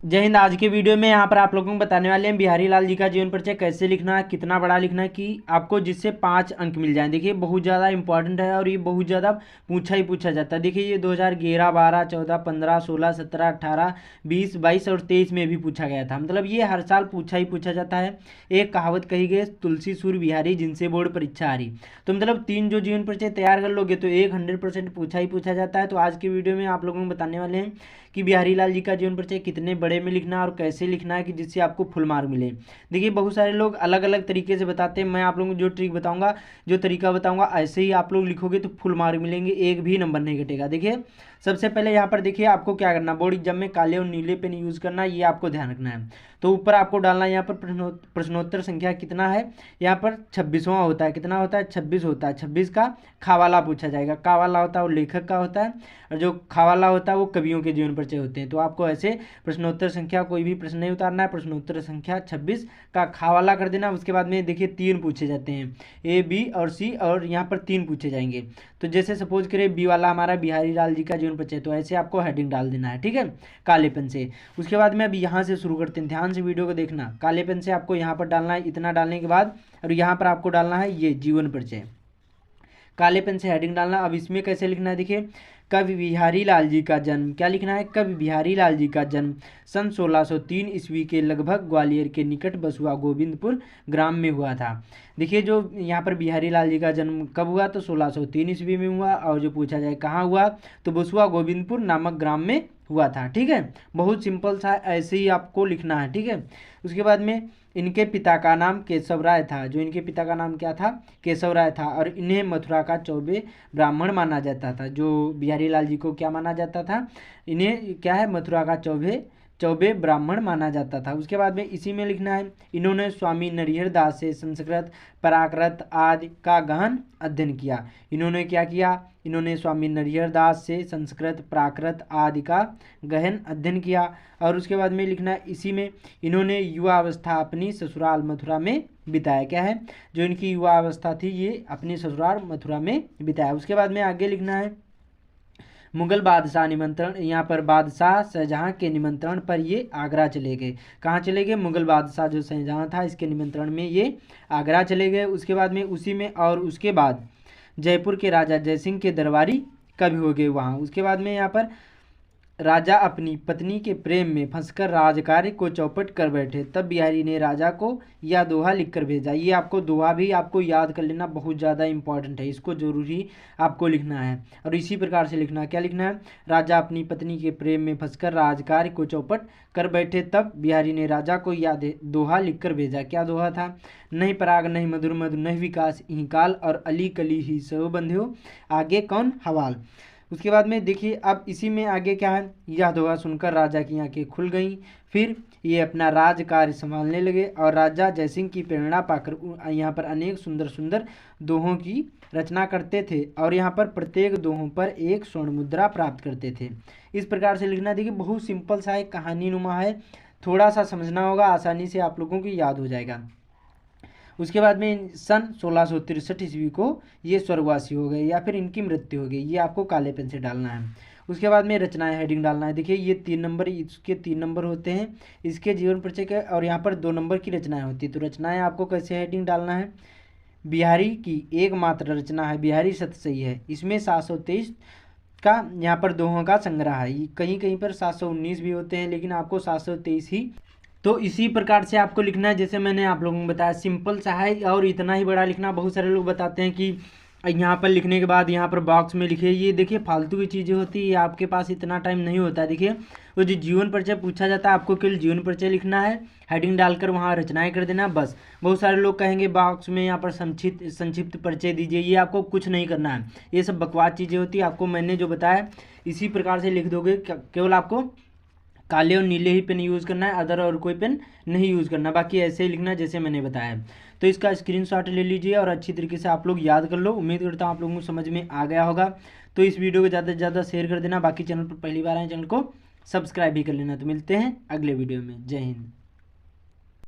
जय हिंद। आज के वीडियो में यहाँ पर आप लोगों को बताने वाले हैं बिहारी लाल जी का जीवन परिचय कैसे लिखना है, कितना बड़ा लिखना है कि आपको जिससे 5 अंक मिल जाएं। देखिए बहुत ज़्यादा इंपॉर्टेंट है और ये बहुत ज़्यादा पूछा जाता है। देखिए ये 2011, 12, 14, 15, 16, 17, 18, 20, 22 और 23 में भी पूछा गया था। मतलब ये हर साल पूछा जाता है। एक कहावत कही गई, तुलसी सूर बिहारी जिनसे बोर्ड परीक्षा आ रही। तो मतलब 3 जो जीवन परिचय तैयार कर लोगे तो एक 100% पूछा जाता है। तो आज के वीडियो में आप लोगों को बताने वाले हैं कि बिहारी लाल जी का जीवन परिचय कितने बड़े में लिखना है और कैसे लिखना है कि जिससे आपको फुल मार्क मिले। देखिए बहुत सारे लोग अलग अलग तरीके से बताते हैं। मैं आप लोगों को जो ट्रिक बताऊंगा, जो तरीका बताऊंगा, ऐसे ही आप लोग लिखोगे तो फुल मार्क मिलेंगे, एक भी नंबर नहीं घटेगा। देखिए सबसे पहले यहाँ पर देखिए आपको क्या करना, बोर्ड एग्जाम में काले और नीले पेन यूज़ करना, ये आपको ध्यान रखना है। तो ऊपर आपको डालना है यहाँ पर प्रश्नोत्तर संख्या कितना है, यहाँ पर 26वां होता है। कितना होता है? 26 होता है। 26 का खावाला पूछा जाएगा। कावाला होता है वो लेखक का होता है और जो खावाला होता है वो कवियों के जीवन परिचय होते हैं। तो आपको ऐसे प्रश्नोत्तर संख्या, कोई भी प्रश्न नहीं उतारना है, प्रश्नोत्तर संख्या 26 का खावाला कर देना। उसके बाद में देखिए 3 पूछे जाते हैं, ए, बी और सी, और यहाँ पर 3 पूछे जाएंगे। तो जैसे सपोज करें बी वाला हमारा बिहारी लाल जी का जीवन परिचय, तो ऐसे आपको हेडिंग डाल देना है, ठीक है, काले पेन से। उसके बाद में अभी यहाँ से शुरू करते हैं, ध्यान से वीडियो को देखना। काले पेन से आपको यहाँ पर डालना है, इतना डालने के बाद और यहाँ पर आपको डालना है ये जीवन परिचय, काले पेन से हेडिंग डालना। अब इसमें कैसे लिखना है देखिए, कवि बिहारी लाल जी का जन्म, क्या लिखना है, कवि बिहारी लाल जी का जन्म सन 1603 ईस्वी के लगभग ग्वालियर के निकट बसुआ गोविंदपुर ग्राम में हुआ था। देखिए जो यहाँ पर बिहारी लाल जी का जन्म कब हुआ, तो 1603 ईस्वी में हुआ, और जो पूछा जाए कहाँ हुआ, तो बसुआ गोविंदपुर नामक ग्राम में हुआ था। ठीक है, बहुत सिंपल सा, ऐसे ही आपको लिखना है, ठीक है। उसके बाद में इनके पिता का नाम केशव राय था। जो इनके पिता का नाम क्या था, केशव राय था, और इन्हें मथुरा का चौबे ब्राह्मण माना जाता था। जो बिहारी लाल जी को क्या माना जाता था, इन्हें क्या है, मथुरा का चौबे ब्राह्मण माना जाता था। उसके बाद में इसी में लिखना है, इन्होंने स्वामी नरिहर दास से संस्कृत, प्राकृत आदि का गहन अध्ययन किया। इन्होंने क्या किया, इन्होंने स्वामी नरिहर दास से संस्कृत, प्राकृत आदि का गहन अध्ययन किया। और उसके बाद में लिखना है इसी में, इन्होंने युवा अवस्था अपनी ससुराल मथुरा में बिताया। क्या है, जो इनकी युवा अवस्था थी ये अपनी ससुराल मथुरा में बिताया। उसके बाद में आगे लिखना है, मुगल बादशाह निमंत्रण, यहाँ पर बादशाह शाहजहाँ के निमंत्रण पर ये आगरा चले गए। कहाँ चले गए, मुगल बादशाह जो शाहजहाँ था इसके निमंत्रण में ये आगरा चले गए। उसके बाद में उसी में, और उसके बाद जयपुर के राजा जयसिंह के दरबारी कवि हो गए वहाँ। उसके बाद में यहाँ पर राजा अपनी पत्नी के प्रेम में फंसकर राजकार्य को चौपट कर बैठे, तब बिहारी ने राजा को यह दोहा लिखकर भेजा। ये आपको दोहा भी आपको याद कर लेना, बहुत ज़्यादा इंपॉर्टेंट है, इसको जरूरी आपको लिखना है। और इसी प्रकार से लिखना है, क्या लिखना है, राजा अपनी पत्नी के प्रेम में फंसकर राजकार्य को चौपट कर बैठे, तब बिहारी ने राजा को यह दोहा लिखकर भेजा। क्या दोहा था, नहीं पराग नहीं मधुर मधु नहीं विकास यही काल, और अली कली ही सो बंध्यो आगे कौन हवाल। उसके बाद में देखिए अब इसी में आगे क्या है, यह दोहा सुनकर राजा की आंखें खुल गईं। फिर ये अपना राज कार्य संभालने लगे और राजा जयसिंह की प्रेरणा पाकर यहाँ पर अनेक सुंदर सुंदर दोहों की रचना करते थे, और यहाँ पर प्रत्येक दोहों पर एक स्वर्ण मुद्रा प्राप्त करते थे। इस प्रकार से लिखना। देखिए बहुत सिंपल सा एक कहानी नुमा है, थोड़ा सा समझना होगा, आसानी से आप लोगों को याद हो जाएगा। उसके बाद में सन 1663 ईस्वी को ये स्वर्गवासी हो गए, या फिर इनकी मृत्यु हो गई। ये आपको काले पेन से डालना है। उसके बाद में रचनाएं हेडिंग डालना है। देखिए ये 3 नंबर, इसके 3 नंबर होते हैं, इसके जीवन परिचय के, और यहाँ पर 2 नंबर की रचनाएं होती है। तो रचनाएं आपको कैसे हेडिंग डालना है, बिहारी की एकमात्र रचना है बिहारी सतसई है, इसमें 723 का यहाँ पर दोहों का संग्रह है। कहीं कहीं पर 719 भी होते हैं, लेकिन आपको 723 ही। तो इसी प्रकार से आपको लिखना है, जैसे मैंने आप लोगों को बताया, सिंपल सा है और इतना ही बड़ा लिखना। बहुत सारे लोग बताते हैं कि यहाँ पर लिखने के बाद यहाँ पर बॉक्स में लिखे, ये देखिए फालतू की चीज़ें होती है, आपके पास इतना टाइम नहीं होता है। देखिए वो जो जीवन परिचय पूछा जाता है, आपको केवल जीवन परिचय लिखना है, हेडिंग डालकर वहाँ रचनाएं कर देना, बस। बहुत सारे लोग कहेंगे बॉक्स में यहाँ पर संक्षिप्त परिचय दीजिए, ये आपको कुछ नहीं करना है, ये सब बकवास चीज़ें होती है। आपको मैंने जो बताया इसी प्रकार से लिख दोगे, केवल आपको काले और नीले ही पेन यूज़ करना है, अदर और कोई पेन नहीं यूज़ करना, बाकी ऐसे ही लिखना जैसे मैंने बताया। तो इसका स्क्रीनशॉट ले लीजिए और अच्छी तरीके से आप लोग याद कर लो। उम्मीद करता हूँ आप लोगों को समझ में आ गया होगा। तो इस वीडियो को ज़्यादा से ज़्यादा शेयर कर देना, बाकी चैनल पर पहली बार आए चैनल को सब्सक्राइब भी कर लेना। तो मिलते हैं अगले वीडियो में। जय हिंद।